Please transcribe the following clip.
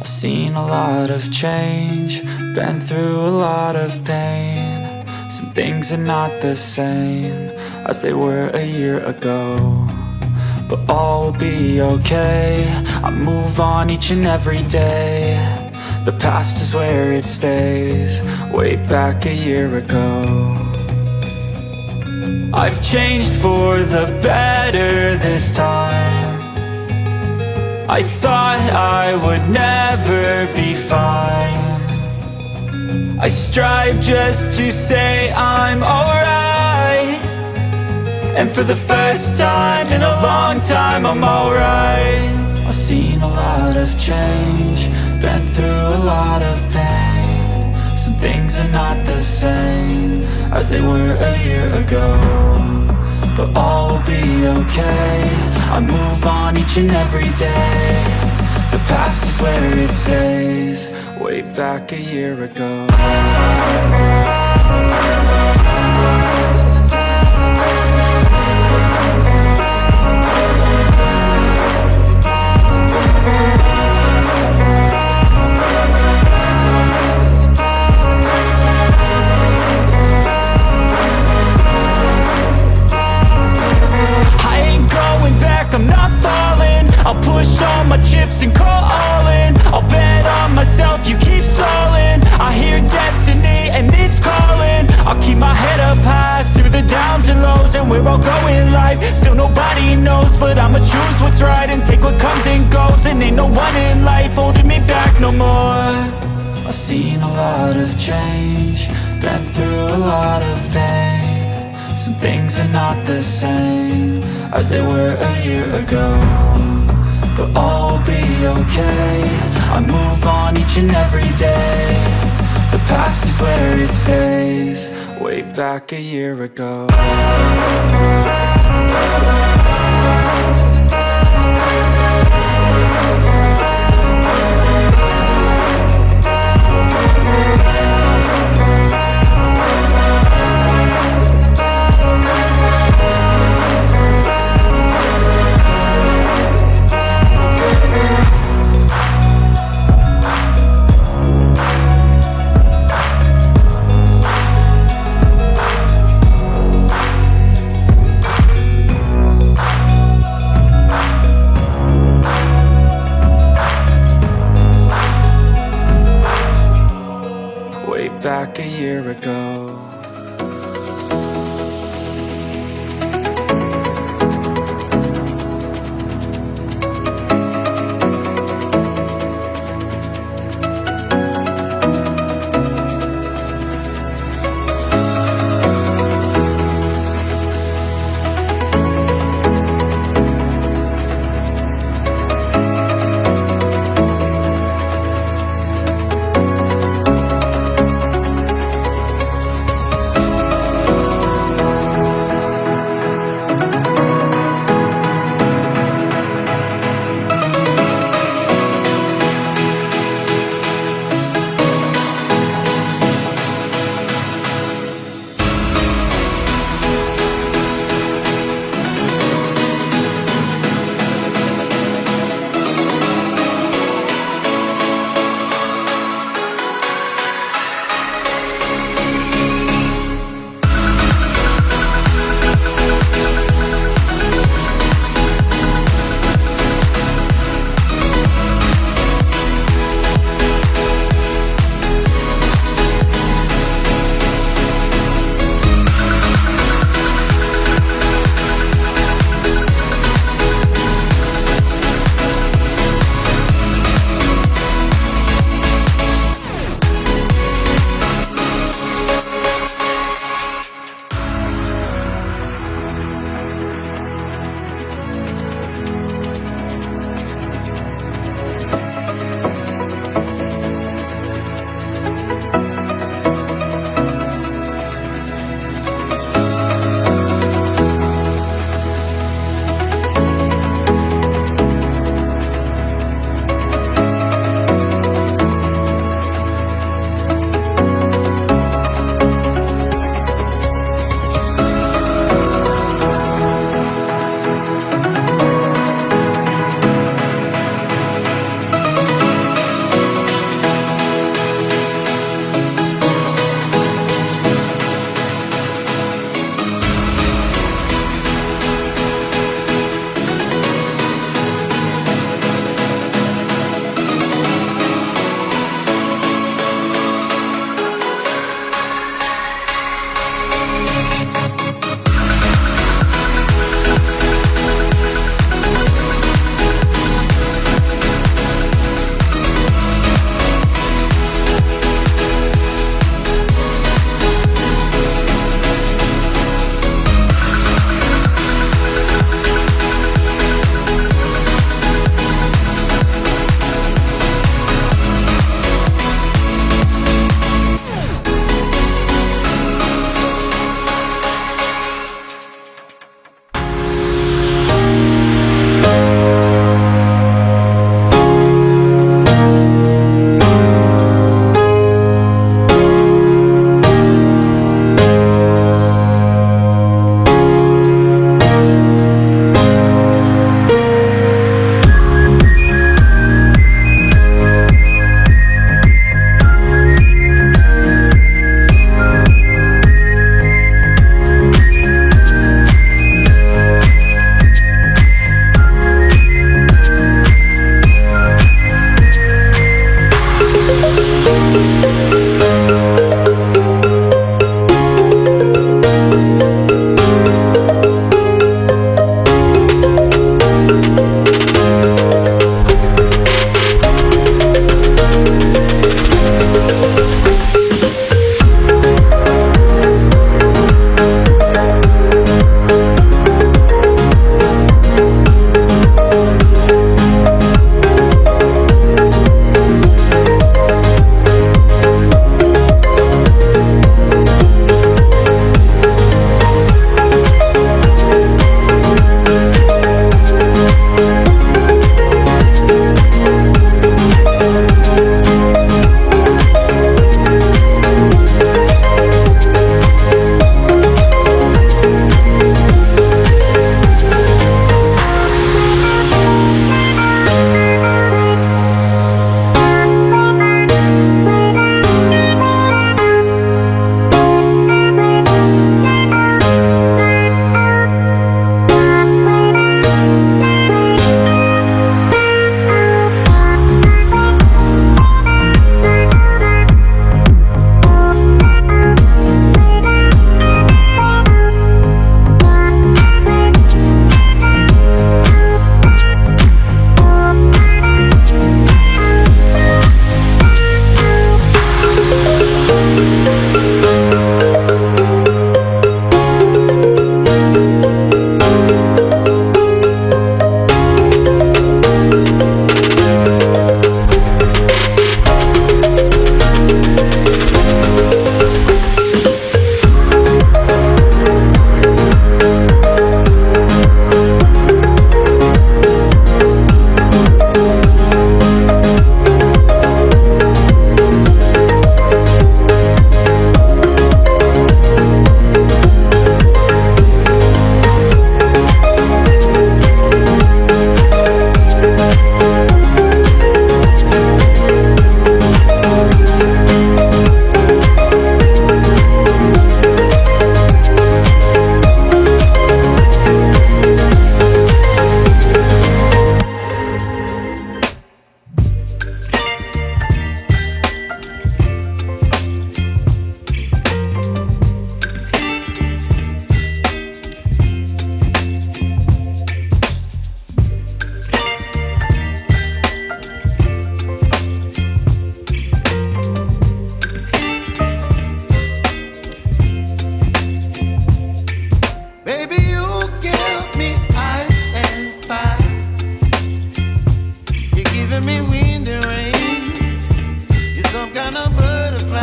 I've seen a lot of change, been through a lot of pain. Some things are not the same as they were a year ago, but all will be okay. I move on each and every day. The past is where it stays, way back a year ago. I've changed for the better this time. I thought I would never be fine. I strive just to say I'm alright, and for the first time in a long time I'm alright. I've seen a lot of change, been through a lot of pain. Some things are not the same as they were a year ago, but all will be okay. I move on each and every day. The past is where it stays, way back a year ago. I'm not falling, I'll push all my chips and call all in. I'll bet on myself, you keep stalling. I hear destiny and it's calling. I'll keep my head up high through the downs and lows, and we're all going life. Still nobody knows, but I'ma choose what's right and take what comes and goes. And ain't no one in life holding me back no more. I've seen a lot of change, been through a lot of pain. Some things are not the same as they were a year ago, but all will be okay. I move on each and every day. The past is where it stays, way back a year ago. Back a year ago. wind and rain. You're some kind of butterfly.